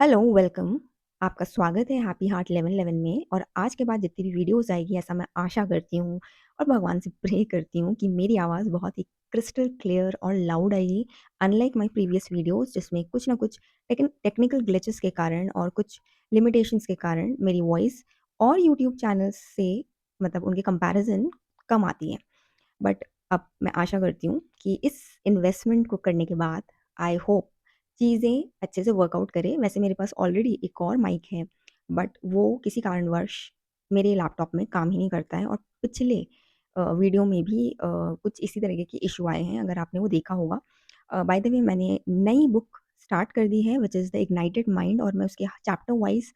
Hello, welcome. आपका स्वागत है हैप्पी हार्ट 1111 में। और आज के बाद जितनी भी वीडियोज़ आएगी ऐसा मैं आशा करती हूँ और भगवान से प्रे करती हूँ कि मेरी आवाज़ बहुत ही क्रिस्टल क्लियर और लाउड आएगी। अनलाइक माय प्रीवियस वीडियोज़ जिसमें कुछ ना कुछ टेक्निकल ग्लिचेस के कारण और कुछ लिमिटेशंस के कारण मेरी वॉइस और यूट्यूब चैनल्स से मतलब उनके कंपैरिज़न कम आती है। बट अब मैं आशा करती हूँ कि इस इन्वेस्टमेंट को करने के बाद आई होप चीज़ें अच्छे से वर्कआउट करें। वैसे मेरे पास ऑलरेडी एक और माइक है, बट वो किसी कारणवश मेरे लैपटॉप में काम ही नहीं करता है और पिछले वीडियो में भी कुछ इसी तरीके के इशू आए हैं, अगर आपने वो देखा होगा। बाय द वे मैंने नई बुक स्टार्ट कर दी है which is the ignited mind, और मैं उसके चैप्टर वाइज़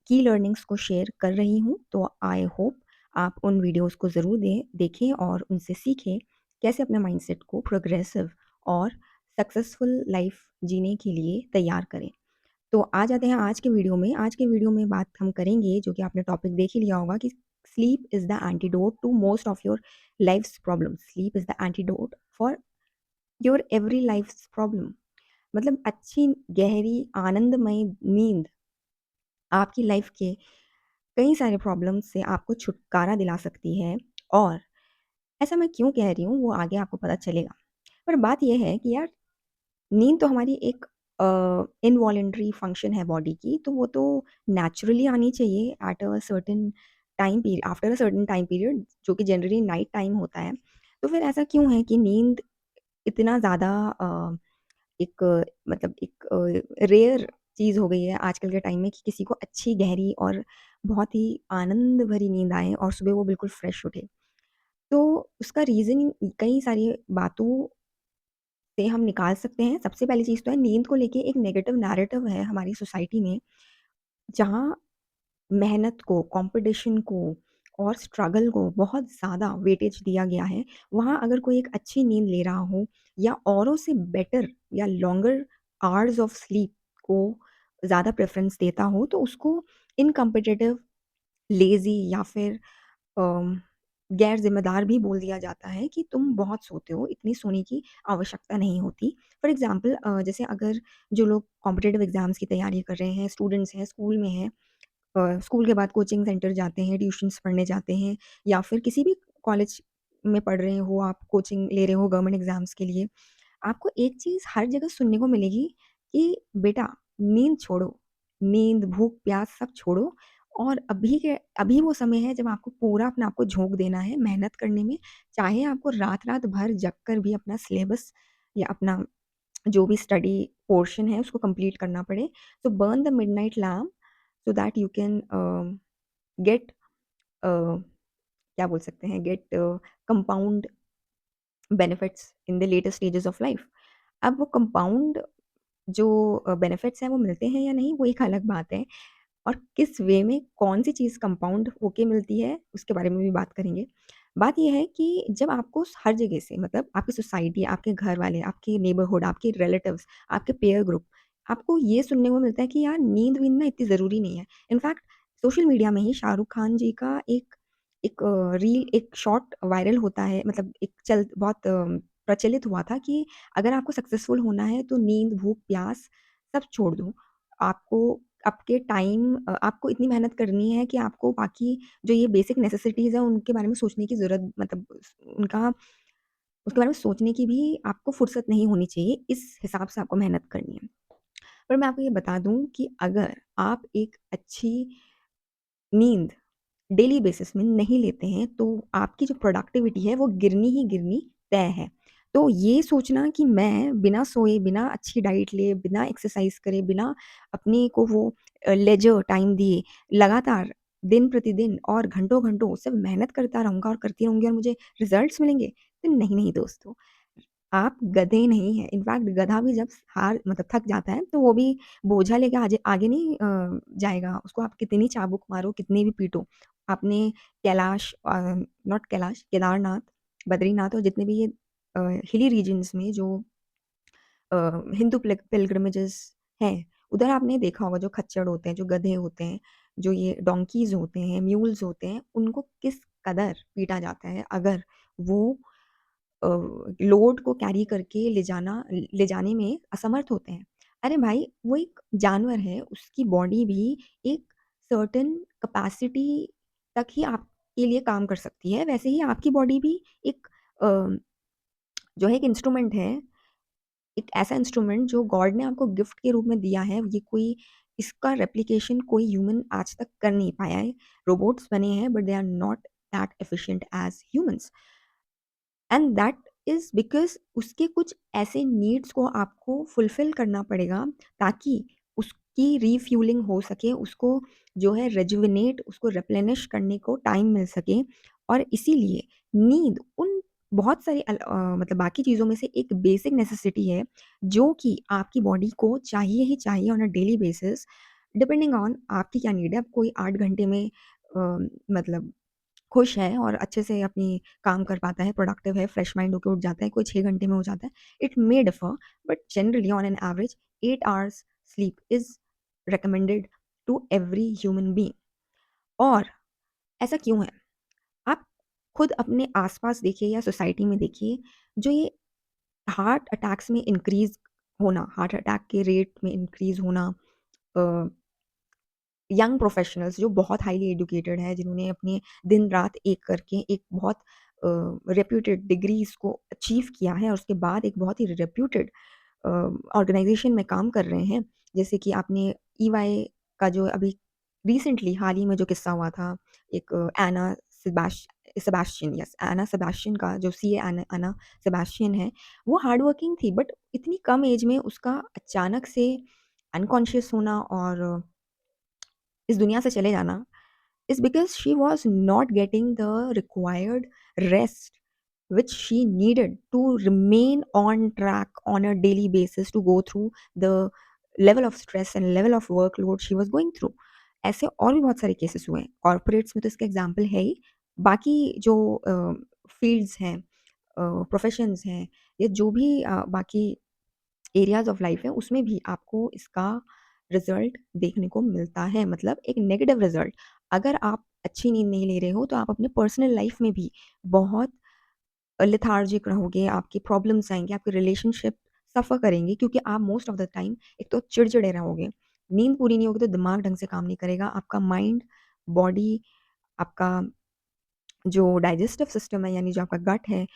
की लर्निंग्स को शेयर कर रही हूँ। तो आई होप आप उन वीडियोज़ को ज़रूर देखें और उनसे सीखें कैसे अपने माइंडसेट को प्रोग्रेसिव और सक्सेसफुल लाइफ जीने के लिए तैयार करें। तो आ जाते हैं आज के वीडियो में। आज के वीडियो में बात हम करेंगे, जो कि आपने टॉपिक देख ही लिया होगा, कि sleep is the antidote to most of your life's problem. Sleep is the antidote for your every life's problem. मतलब अच्छी, गहरी, आनंदमय नींद आपकी लाइफ के कई सारे प्रॉब्लम्स से आपको छुटकारा दिला सकती है। और ऐसा मैं क्यों कह रही हूँ वो आगे आपको पता चलेगा। पर बात ये है कि यार, नींद तो हमारी एक इनवॉलंटरी फंक्शन है बॉडी की, तो वो तो नेचुरली आनी चाहिए at a certain time period, after a certain time period, जो कि जनरली नाइट टाइम होता है। तो फिर ऐसा क्यों है कि नींद इतना ज़्यादा एक मतलब एक रेयर चीज़ हो गई है आजकल के टाइम में कि किसी को अच्छी, गहरी और बहुत ही आनंद भरी नींद आए और सुबह वो बिल्कुल फ्रेश उठे। तो उसका रीज़न कई सारी बातों से हम निकाल सकते हैं। सबसे पहली चीज़ तो है, नींद को लेके एक नेगेटिव नैरेटिव है हमारी सोसाइटी में, जहाँ मेहनत को, कॉम्पिटिशन को और स्ट्रगल को बहुत ज़्यादा वेटेज दिया गया है। वहाँ अगर कोई एक अच्छी नींद ले रहा हो या औरों से बेटर या लॉन्गर आवर्स ऑफ स्लीप को ज़्यादा प्रेफ़रेंस देता हो, तो उसको इनकम्पिटिटिव, लेज़ी या फिर अम, गैर ज़िम्मेदार भी बोल दिया जाता है कि तुम बहुत सोते हो, इतनी सोने की आवश्यकता नहीं होती। फॉर एग्ज़ाम्पल जैसे अगर जो लोग कॉम्पिटिटिव एग्ज़ाम्स की तैयारी कर रहे हैं, स्टूडेंट्स हैं, स्कूल में हैं, स्कूल के बाद कोचिंग सेंटर जाते हैं, ट्यूशन्स पढ़ने जाते हैं, या फिर किसी भी कॉलेज में पढ़ रहे हो आप, कोचिंग ले रहे हो गवर्नमेंट एग्ज़ाम्स के लिए, आपको एक चीज़ हर जगह सुनने को मिलेगी कि बेटा नींद छोड़ो, नींद, भूख, प्यास सब छोड़ो, और अभी वो समय है जब आपको पूरा अपने आप को झोंक देना है मेहनत करने में। चाहे आपको रात-रात भर जग कर भी अपना सिलेबस या अपना जो भी स्टडी पोर्शन है उसको कंप्लीट करना पड़े। तो burn the midnight lamp so that you can get क्या बोल सकते हैं, get compound benefits in the later stages of life. अब वो कंपाउंड जो बेनिफिट्स हैं वो मिलते हैं या नहीं, वो एक अलग बात है। और किस वे में कौन-सी चीज़ कंपाउंड होके मिलती है, उसके बारे में भी बात करेंगे। बात ये है कि जब आपको हर जगह से, मतलब आपकी सोसाइटी, आपके घर वाले, आपके नेबरहुड, आपके रिलेटिव्स, आपके पीयर ग्रुप, आपको ये सुनने को मिलता है कि यार नींद-वींद ना इतनी ज़रूरी नहीं है। इनफैक्ट सोशल मीडिया में ही शाहरुख खान जी का एक रील, एक शॉर्ट वायरल होता है, मतलब एक बहुत प्रचलित हुआ था कि अगर आपको सक्सेसफुल होना है तो नींद, भूख, प्यास सब छोड़ दो। आपको आपके टाइम आपको इतनी मेहनत करनी है कि आपको बाकी जो ये बेसिक नेसेसिटीज़ हैं उनके बारे में सोचने की ज़रूरत, मतलब उनका उसके बारे में सोचने की भी आपको फुर्सत नहीं होनी चाहिए, इस हिसाब से आपको मेहनत करनी है। पर मैं आपको ये बता दूँ कि अगर आप एक अच्छी नींद डेली बेसिस में नहीं लेते हैं, तो आपकी जो प्रोडक्टिविटी है वो गिरनी ही गिरनी तय है। तो ये सोचना कि मैं बिना सोए, बिना अच्छी डाइट लिए, बिना एक्सरसाइज़ करे, बिना अपने को वो लेजर टाइम दिए, लगातार दिन-प्रतिदिन और घंटों-घंटों सिर्फ़ मेहनत करता रहूँगा और करती रहूँगी और मुझे रिज़ल्ट्स मिलेंगे, तो नहीं, नहीं दोस्तों। आप गधे नहीं हैं। इनफैक्ट गधा भी जब हार मतलब थक जाता है, तो वो भी बोझा लेके आजे आगे नहीं जाएगा। उसको आप कितनी चाबुक मारो, कितने भी पीटो। आपने कैलाश नॉट कैलाश, केदारनाथ, बद्रीनाथ और जितने भी ये अ, हिली रीजन्स में जो अ, हिंदू पिलग्रिमेजेस हैं, उधर आपने देखा होगा जो खच्चर होते हैं, जो गधे होते हैं, जो ये डोंकीज़ होते हैं, म्यूल्स होते हैं, उनको किस कदर पीटा जाता है अगर वो अ, लोड को कैरी करके ले जाने में असमर्थ होते हैं। अरे भाई, वो एक जानवर है, उसकी बॉडी भी एक सर्टेन कैपेसिटी तक ही आपके लिए काम कर सकती है। वैसे ही आपकी बॉडी भी एक अ, जो है एक इंस्ट्रूमेंट है, एक ऐसा इंस्ट्रूमेंट जो गॉड ने आपको गिफ्ट के रूप में दिया है। ये कोई इसका रेप्लिकेशन कोई ह्यूमन आज तक कर नहीं पाया है। रोबोट्स बने हैं but they are not that efficient as humans. And that is because उसके कुछ ऐसे नीड्स को आपको फुलफ़िल करना पड़ेगा ताकि उसकी रिफ्यूलिंग हो सके, उसको जो है रेजुविनेट, उसको रिप्लेनिश करने को टाइम मिल सके। और इसीलिए नींद उन बहुत सारी मतलब बाकी चीज़ों में से एक बेसिक नेसेसिटी है, जो कि आपकी बॉडी को चाहिए ही चाहिए on a daily basis, depending on आपकी क्या नीड है। अब कोई 8 घंटे में मतलब खुश है और अच्छे से अपनी काम कर पाता है, प्रोडक्टिव है, फ्रेश माइंड होके उठ जाता है, कोई 6 घंटे में हो जाता है। It may differ but generally on an average 8 hours sleep is recommended to every human being. और ऐसा क्यों है? आप खुद अपने आस-पास देखिए या सोसाइटी में देखिए, जो ये हार्ट अटैक्स में इंक्रीज़ होना, हार्ट अटैक के रेट में इंक्रीज़ होना, अ यंग प्रोफेशनल्स जो बहुत हाईली एजुकेटेड हैं, जिन्होंने अपने दिन-रात एक करके एक बहुत रेप्यूटेड डिग्रीज़ को अचीव किया है और उसके बाद एक बहुत ही रेप्यूटेड अ, ऑर्गनाइज़ेशन में काम कर रहे हैं। जैसे कि आपने ईवाई का जो अभी रिसेंटली हाल ही में जो किस्सा हुआ था, एक एना सेबास्टियन, यस, एना सेबास्टियन का जो सीए एना एना सेबास्टियन है, वो हार्ड वर्किंग थी बट इतनी कम एज में उसका अचानक से अनकॉन्शियस होना और इस दुनिया से चले जाना is because she was not getting the required rest which she needed to remain on track on a daily basis to go through the level of stress and level of workload she was going through. ऐसे और भी बहुत सारे cases हुए हैं। Corporates में तो इसका एग्जांपल है ही। बाकी जो फील्ड्स हैं, प्रोफेशंस हैं, या जो भी बाकी एरियाज़ ऑफ लाइफ है, उसमें भी आपको इसका रिज़ल्ट देखने को मिलता है, मतलब एक नेगेटिव रिज़ल्ट। अगर आप अच्छी नींद नहीं ले रहे हो, तो आप अपने पर्सनल लाइफ में भी बहुत लेथार्जिक रहोगे, आपकी प्रॉब्लम्स आएँगी, आपके रिलेशनशिप सफ़र करेंगे क्योंकि आप मोस्ट ऑफ द टाइम एक तो चिड़चिड़े रहोगे। नींद पूरी नहीं होगी तो दिमाग ढंग से काम नहीं करेगा, आपका माइंड, बॉडी, आपका जो डाइजेस्टिव सिस्टम है यानी जो आपका गट है,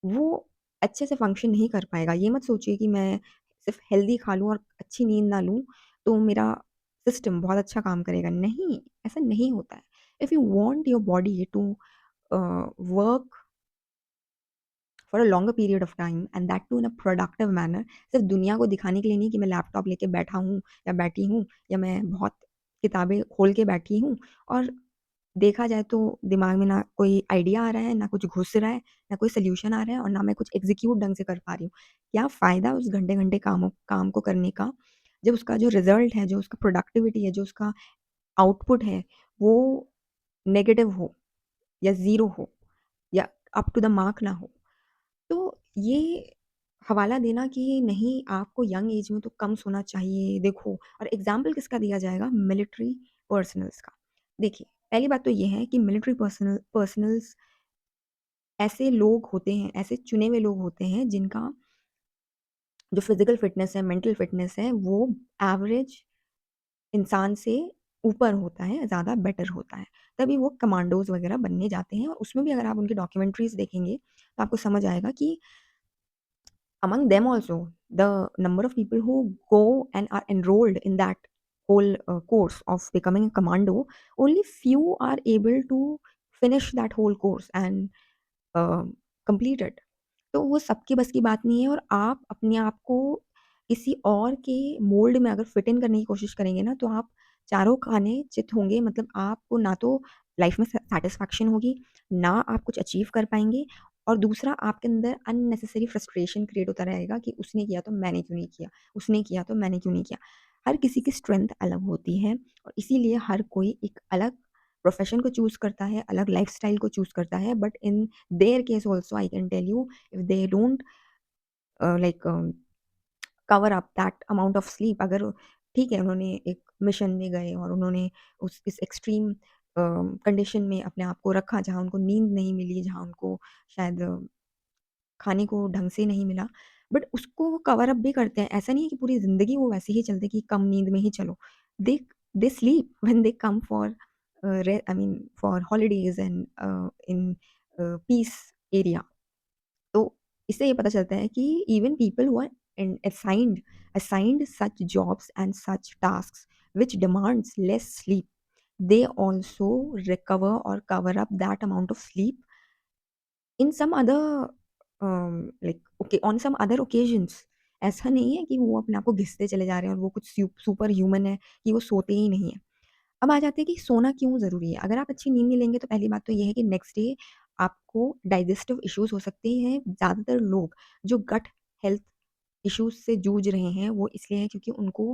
वो अच्छे से फ़ंक्शन नहीं कर पाएगा। ये मत सोचिए कि मैं सिर्फ़ हेल्दी खा लूँ और अच्छी नींद ना लूँ, तो मेरा सिस्टम बहुत अच्छा काम करेगा। नहीं, ऐसा नहीं होता है। If you want your body to work for a longer period of time and that too in a productive manner, सिर्फ़ दुनिया को दिखाने के लिए नहीं कि मैं लैपटॉप लेके बैठा हूँ या बैठी हूँ या मैं बहुत किताबें खोल के बैठी हूँ और देखा जाए तो दिमाग में ना कोई आइडिया आ रहा है, ना कुछ घुस रहा है, ना कोई सॉल्यूशन आ रहा है और ना मैं कुछ एग्ज़ीक्यूट ढंग से कर पा रही हूँ। क्या फ़ायदा उस घंटे-घंटे काम को करने का, जब उसका जो रिज़ल्ट है, जो उसका प्रोडक्टिविटी है, जो उसका आउटपुट है, वो नेगेटिव हो या ज़ीरो हो या अप टू द मार्क ना हो। तो ये हवाला देना कि नहीं आपको यंग एज में तो कम सोना चाहिए, देखो, और एग्ज़ाम्पल किसका दिया जाएगा? मिलिट्री पर्सनल्स का। देखिए, पहली बात तो ये है कि मिलिट्री पर्सनल्स ऐसे लोग होते हैं, ऐसे चुने हुए लोग होते हैं जिनका जो फिज़िकल फ़िटनेस है, मेंटल फ़िटनेस है, वो एवरेज इंसान से ऊपर होता है, ज़्यादा बेटर होता है। तभी वो कमांडोज़ वग़ैरह बनने जाते हैं और उसमें भी अगर आप उनकी डॉक्यूमेंट्रीज़ देखेंगे, तो आपको समझ आएगा कि among them also, the number of people who go and are enrolled in that whole course of becoming a commando, only few are able to finish that whole course and uh, complete it. तो वो सबकी बस की बात नहीं है और आप अपने आप को किसी और के मोल्ड में अगर फिट इन करने की कोशिश करेंगे ना, तो आप चारों खाने चित होंगे। मतलब आपको ना तो लाइफ में सैटिस्फैक्शन होगी, ना आप कुछ अचीव कर पाएँगे और दूसरा आपके अंदर अननेसेसरी फ्रस्ट्रेशन क्रिएट होता रहेगा कि उसने किया तो मैंने क्यों नहीं किया, उसने किया तो मैंने क्यों नहीं किया। हर किसी की स्ट्रेंथ अलग होती है और इसीलिए हर कोई एक अलग प्रोफ़ेशन को चूज़ करता है, अलग लाइफ़स्टाइल को चूज़ करता है। But in their case also I can tell you, if they don't like cover up that amount of sleep, अगर ठीक है उन्होंने एक मिशन में गए और उन्होंने उस इस एक्सट्रीम कंडीशन में अपने आप को रखा जहाँ उनको नींद नहीं मिली, जहाँ उनको शायद खाने को ढंग से नहीं मिला, बट उसको वो कवर अप भी करते हैं। ऐसा नहीं है कि पूरी ज़िंदगी वो वैसे ही चलते कि कम नींद में ही चलो। They they sleep when they come for I mean for holidays and in peace area. तो इससे ये पता चलता है कि even people who are assigned such jobs and such tasks which demands less sleep, they also recover or cover up that amount of sleep in some other like okay on some other occasions। ऐसा नहीं है कि वो अपने आप को घिसते चले जा रहे हैं और वो कुछ सुपर ह्यूमन है कि वो सोते ही नहीं है। अब आ जाते हैं कि सोना क्यों ज़रूरी है? अगर आप अच्छी नींद नहीं लेंगे तो पहली बात तो ये है कि नेक्स्ट डे आपको डाइजेस्टिव इश्यूज़ हो सकते हैं। ज़्यादातर लोग जो गट हेल्थ इश्यूज़ से जूझ रहे हैं वो इसलिए है क्योंकि उनको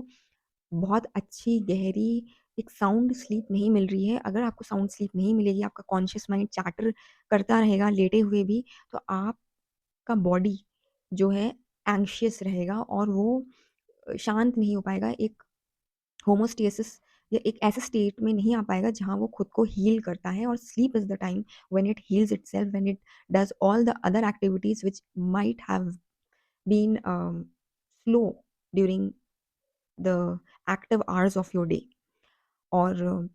बहुत अच्छी गहरी एक साउंड स्लीप नहीं मिल रही है। अगर आपको साउंड स्लीप नहीं मिलेगी, आपका कॉन्शियस माइंड चैटर करता रहेगा लेटे हुए भी, तो आपका बॉडी जो है एंग्ज़ियस रहेगा और वो शांत नहीं हो पाएगा। एक होमोस्टेसिस या एक ऐसे स्टेट में नहीं आ पाएगा जहाँ वो खुद को हील करता है। और sleep is the time when it heals itself, when it does all the other activities which might have been slow during the active hours of your day. और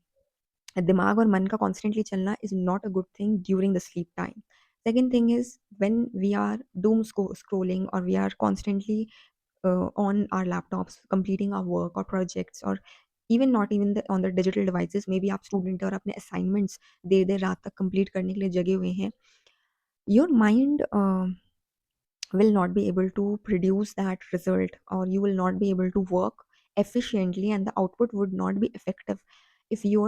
दिमाग और मन का कॉन्स्टेंटली चलना is not a good thing during the sleep time. Second thing is when we are doom scrolling और we are constantly on our laptops completing our work or projects or even not even on the digital devices, maybe आप student और अपने assignments देर देर रात तक complete करने के लिए जगे हुए हैं, your mind will not be able to produce that result, or you will not be able to work efficiently and the output would not be effective if your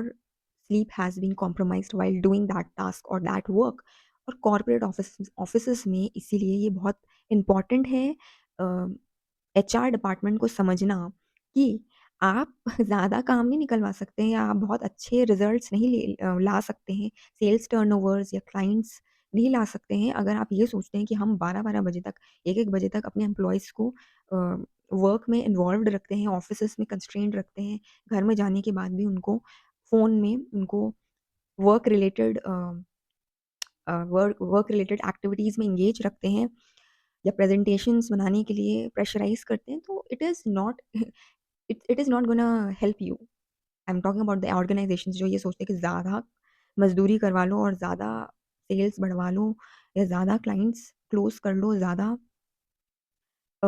sleep has been compromised while doing that task or that work। और corporate offices में इसीलिए ये बहुत important है HR department को समझना कि आप ज़्यादा काम नहीं निकलवा सकते हैं या आप बहुत अच्छे रिजल्ट्स नहीं ला सकते हैं, सेल्स टर्नओवर्स या क्लाइंट्स नहीं ला सकते हैं अगर आप ये सोचते हैं कि हम 12-12 बजे तक, 1-1 बजे तक अपने एम्प्लॉइज़ को वर्क में इन्वॉल्व्ड रखते हैं, ऑफ़िसेज़ में कंस्ट्रेंट रखते हैं, घर में जाने के बाद भी उनको फ़ोन में उनको work related work related activities में एंगेज रखते हैं या प्रेज़ेंटेशंस बनाने के लिए प्रेशराइज़ करते हैं, तो it is not gonna help you. I am talking about the organisations जो ये सोचते हैं कि ज़्यादा मज़दूरी करवा लो और ज़्यादा सेल्स बढ़वा लो या ज़्यादा क्लाइंट्स क्लोज़ कर लो, ज़्यादा अ,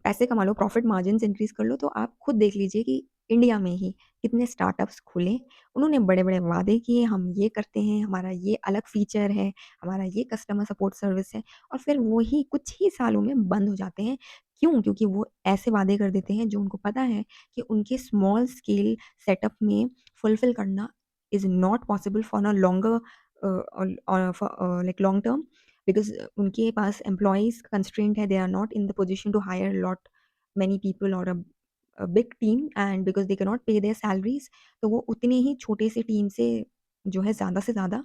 पैसे कमा लो, प्रॉफ़िट मार्जिन्स इंक्रीज़ कर लो, तो आप खुद देख लीजिए कि इंडिया में ही कितने स्टार्टअप्स खुले। उन्होंने बड़े-बड़े वादे किए, हम ये करते हैं, हमारा ये अलग फ़ीचर है, हमारा ये कस्टमर सपोर्ट सर्विस है और फिर वो ही कुछ ही सालों में बंद हो जाते हैं। क्यों? क्योंकि वो ऐसे वादे कर देते हैं जो उनको पता है कि उनके स्मॉल स्केल सेटअप में फुलफ़िल करना is not possible for a longer like long term because उनके पास एम्प्लॉइज़ कंस्ट्रेंट है, they are not in the position to hire lot many people और a big team and because they can not pay their salaries, तो वो उतने ही छोटे से team से जो है ज़्यादा से ज़्यादा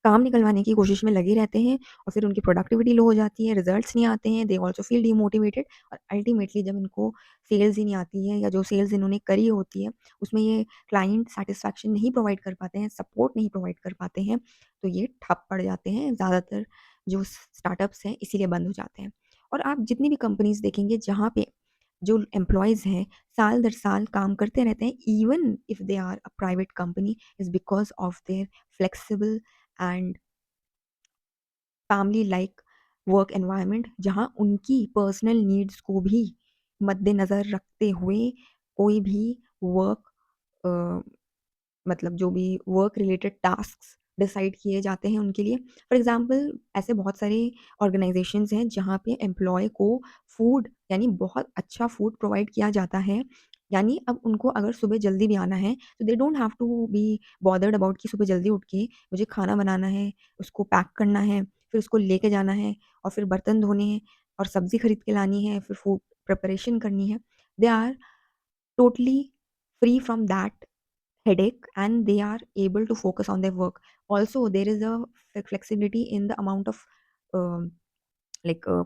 काम निकलवाने की कोशिश में लगे रहते हैं और फिर उनकी प्रोडक्टिविटी लो हो जाती है, रिजल्ट्स नहीं आते हैं, दे आल्सो फील डिमोटिवेटेड और अल्टीमेटली जब इनको सेल्स ही नहीं आती है या जो सेल्स इन्होंने करी होती है, उसमें ये क्लाइंट सैटिस्फैक्शन नहीं प्रोवाइड कर पाते हैं, सपोर्ट नहीं प्रोवाइड कर पाते हैं, तो ये ठप पड़ जाते हैं। ज़्यादातर जो स्टार्टअप्स हैं इसीलिए बंद हो जाते हैं। और आप जितनी भी कंपनीज़ देखेंगे जहाँ पे जो एम्प्लॉइज़ हैं, साल दर साल काम करते रहते हैं, even if they are a private company is because of their flexible and family like work environment जहाँ उनकी पर्सनल नीड्स को भी मद्देनज़र रखते हुए कोई भी वर्क मतलब जो भी वर्क रिलेटेड टास्क्स डिसाइड किए जाते हैं उनके लिए। फॉर एग्ज़ाम्पल ऐसे बहुत सारे ऑर्गनाइज़ेशंस हैं जहाँ पे एम्प्लॉयी को फूड यानी बहुत अच्छा फूड प्रोवाइड किया जाता है। यानी अब उनको अगर सुबह जल्दी भी आना है तो they don't have to be bothered about कि सुबह जल्दी उठ के मुझे खाना बनाना है, उसको पैक करना है, फिर उसको लेके जाना है और फिर बर्तन धोने हैं और सब्ज़ी खरीद के लानी है, फिर फूड प्रिपरेशन करनी है। They are totally free from that headache and they are able to focus on their work. Also, there is a flexibility in the amount of um,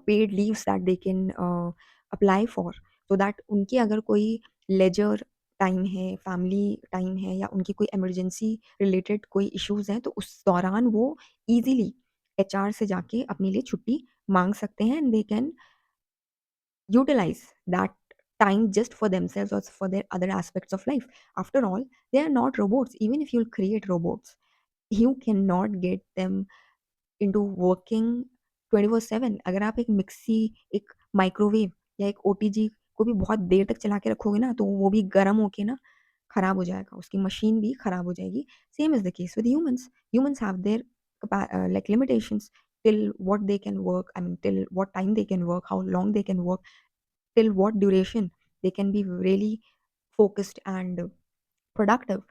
paid leaves that they can apply for so that उनके अगर कोई leisure time है, family time है या उनकी कोई emergency related कोई issues हैं, तो उस दौरान वो ईज़िली एचआर से जाके अपने लिए छुट्टी माँग सकते हैं and they can utilize that time just for themselves or for their other aspects of life. After all, they are not robots. Even if you'll create robots, you cannot get them into working 24/7। अगर आप एक mixie, एक microwave या एक OTG को भी बहुत देर तक चला के रखोगे ना, तो वो भी गर्म होके ना खराब हो जाएगा, उसकी मशीन भी खराब हो जाएगी। Same is the case with humans. Humans have their like limitations till what they can work, I mean, till what time they can work, how long they can work, till what duration they can be really focused and productive।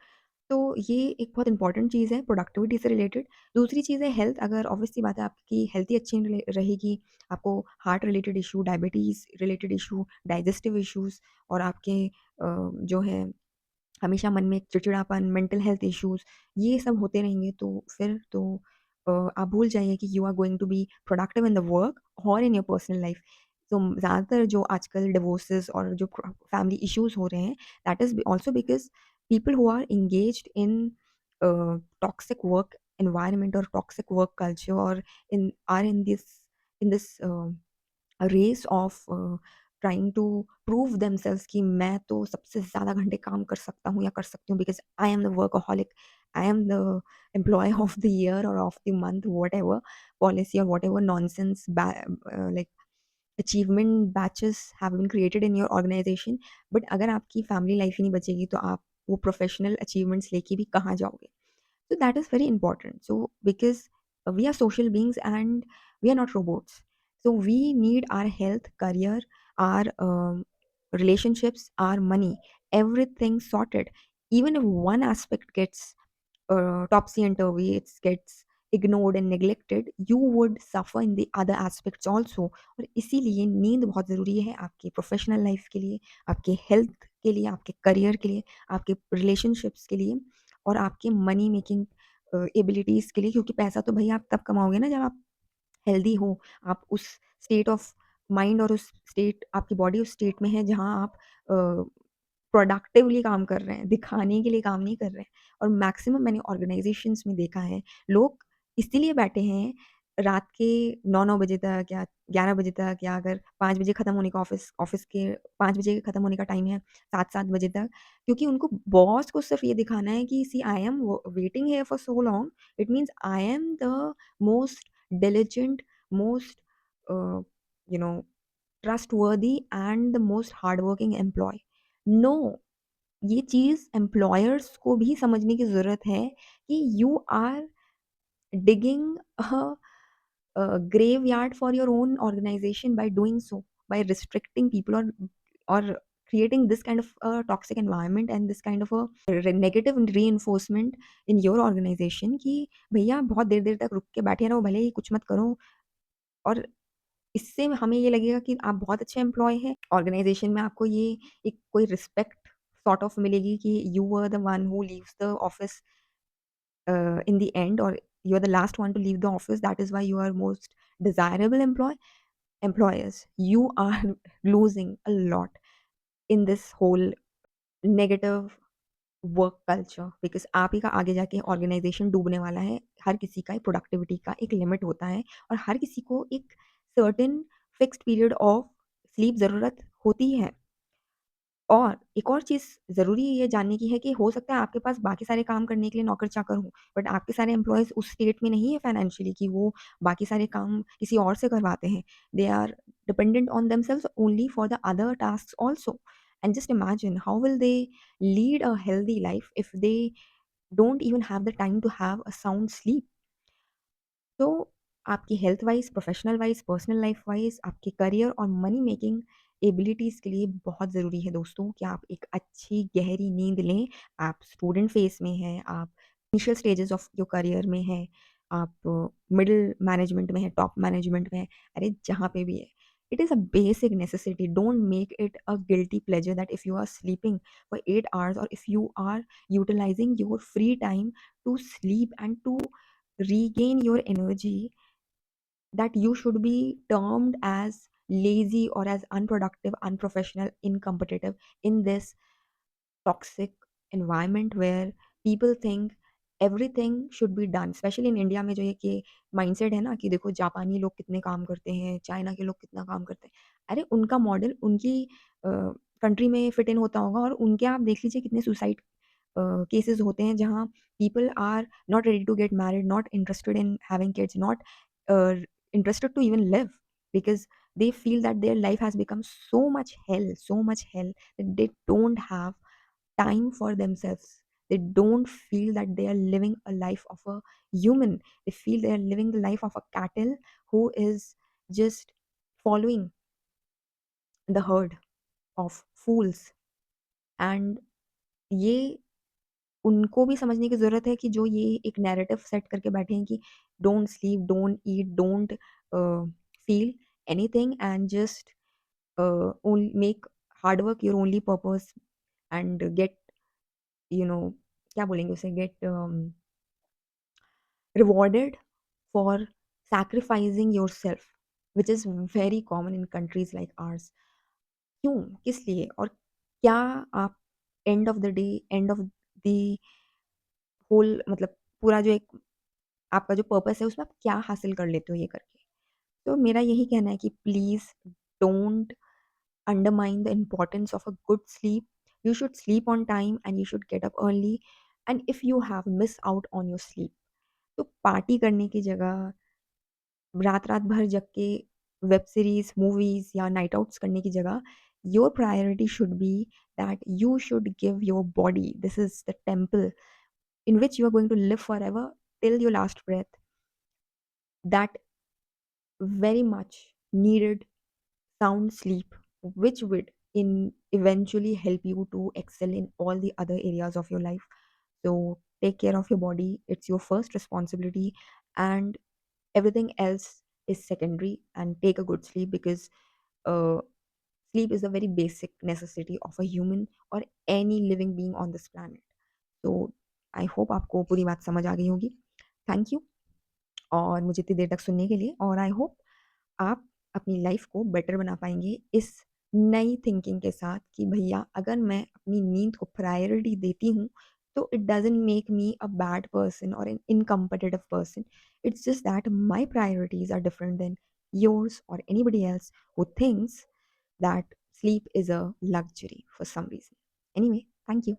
तो ये एक बहुत important चीज़ है productivity से related. दूसरी चीज़ है health. अगर obvious सी बात है आपकी हेल्थ ही अच्छी रहेगी, आपको heart related issue, diabetes related issue, digestive issues और आपके जो है हमेशा मन में चिड़चिड़ापन, मेंटल हेल्थ इश्यूज़, ये सब होते रहेंगे तो फिर तो आप भूल जाइए कि you are going to be productive in the work और इन योर पर्सनल लाइफ। तो ज़्यादातर जो आजकल डिवोर्सेस और जो फैमिली इश्यूज़ हो रहे हैं, that is also because people who are engaged in toxic work environment or toxic work culture or in are in this a race of trying to prove themselves कि मैं तो सबसे ज़्यादा घंटे काम कर सकता हूँ या कर सकती हूँ because I am the workaholic, I am the employee of the year और of the month, whatever policy और whatever nonsense like achievement badges have been created in your organisation. But अगर आपकी फैमिली लाइफ ही नहीं बचेगी तो आप वो professional achievements लेके भी कहाँ जाओगे? So that is very important. So because we are social beings and we are not robots. So we need our health, career, our relationships, our money, everything sorted. Even if one aspect gets topsy and turvy, it gets ignored and neglected, you would suffer in the other aspects also। और इसीलिए नींद बहुत ज़रूरी है आपकी professional life के लिए, आपके हेल्थ के लिए, आपके करियर के लिए, आपके रिलेशनशिप्स के लिए और आपके मनी मेकिंग एबिलिटीज़ के लिए। क्योंकि पैसा तो भई आप तब कमाओगे ना जब आप हेल्दी हो, आप उस स्टेट ऑफ माइंड और उस स्टेट आपकी बॉडी उस स्टेट में है जहाँ आप प्रोडक्टिवली काम कर रहे हैं, दिखाने के लिए काम नहीं कर रहे हैं। और मैक्सिमम मैंने ऑर्गनाइज़ेशंस में देखा है, लोग इसीलिए बैठे हैं रात के 9-9 बजे तक या 11 बजे तक, या अगर 5 बजे खत्म होने का ऑफ़िस ऑफ़िस के 5 बजे खत्म होने का टाइम है, 7-7 बजे तक, क्योंकि उनको बॉस को सिर्फ़ ये दिखाना है कि सी आई एम व waiting here for so long, it means I am the most diligent, most you know trustworthy and the most hardworking employee। No, ये चीज़ एम्प्लॉयर्स को भी समझने की ज़रूरत है कि you are digging a graveyard for your own organization by doing so, by restricting people or creating this kind of a toxic environment and this kind of a negative reinforcement in your organization कि भैया बहुत देर-देर तक रुक के बैठे रहो, भले ही कुछ मत करो। और इससे हमें ये लगेगा कि आप बहुत अच्छे एम्प्लॉयी हैं। ऑर्गनाइज़ेशन में आपको ये एक कोई रिस्पेक्ट सॉर्ट ऑफ मिलेगी कि you were the one who leaves the office in the end, or you're the last one to leave the office, that is why you are most desirable employers। You are losing a lot in this whole negative work culture because आप ही का आगे जाके organisation डूबने वाला है। हर किसी का productivity का एक लिमिट होता है और हर किसी को एक certain fixed period of sleep ज़रूरत होती है। और एक और चीज़ ज़रूरी ये जानने की है कि हो सकता है आपके पास बाकी सारे काम करने के लिए नौकर-चाकर हों, बट आपके सारे एम्प्लॉइज़ उस स्टेट में नहीं है फाइनेंशियली कि वो बाकी सारे काम किसी और से करवाते हैं। They are dependent on themselves only for the other tasks also. And just imagine how will they lead a healthy life if they don't even have the time to have a sound sleep. तो आपकी health wise, professional wise, personal life wise, आपके career और money making abilities के लिए बहुत ज़रूरी है दोस्तों कि आप एक अच्छी गहरी नींद लें। आप स्टूडेंट फ़ेज़ में हैं, आप initial stages of your career में हैं, आप मिडल मैनेजमेंट में हैं, टॉप मैनेजमेंट में हैं, अरे जहाँ पे भी है। It is a basic necessity, don't make it a guilty pleasure that if you are sleeping for 8 hours और if you are utilising your free time to sleep and to regain your energy, that you should be termed as lazy or as unproductive, unprofessional, incompetitive in this toxic environment where people think everything should be done, specially in India में जो ये कि mindset है ना कि देखो जापानी लोग कितने काम करते हैं, चाइना के लोग कितना काम करते हैं। अरे उनका मॉडल उनकी कंट्री में फिट इन होता होगा, और उनके आप देख लीजिए कितने सुसाइड केसेस होते हैं जहाँ people are not ready to get married, not interested in having kids, not interested to even live, because they feel that their life has become so much hell that they don't have time for themselves. They don't feel that they are living a life of a human. They feel they are living the life of a cattle who is just following the herd of fools. And ये उनको भी समझने की ज़रूरत है कि जो ये एक नैरेटिव सेट करके बैठे हैं कि don't sleep, don't eat, don't feel anything, and just make hard work your only purpose, and get, you know, क्या बोलेंगे उसे, get rewarded for sacrificing yourself, which is very common in countries like ours. क्यों? किस लिए? और क्या आप end of the day, end of the whole, मतलब पूरा जो एक आपका जो पर्पस है उसमें आप क्या हासिल कर लेते हो ये करके? तो मेरा यही कहना है कि please don't undermine the importance of a good sleep. You should sleep on time and you should get up early. And if you have missed out on your sleep, तो पार्टी करने की जगह, रात-रात भर जग के वेब सीरीज़, मूवीज़ या night outs करने की जगह, your priority should be that you should give your body, this is the temple in which you are going to live forever till your last breath, that very much needed sound sleep, which would in eventually help you to excel in all the other areas of your life. So take care of your body, it's your first responsibility, and everything else is secondary. And take a good sleep, because uh, sleep is a very basic necessity of a human or any living being on this planet. So I hope आपको पूरी बात समझ आ गई होगी. Thank you और मुझे इतनी देर तक सुनने के लिए, और आई होप आप अपनी लाइफ को बेटर बना पाएँगे इस नई थिंकिंग के साथ कि भैया अगर मैं अपनी नींद को प्रायोरिटी देती हूँ, तो it doesn't make me a bad person और an incompetitive person. It's just that my priorities are different than yours और anybody else who thinks that sleep is a luxury for some reason. Anyway, thank you.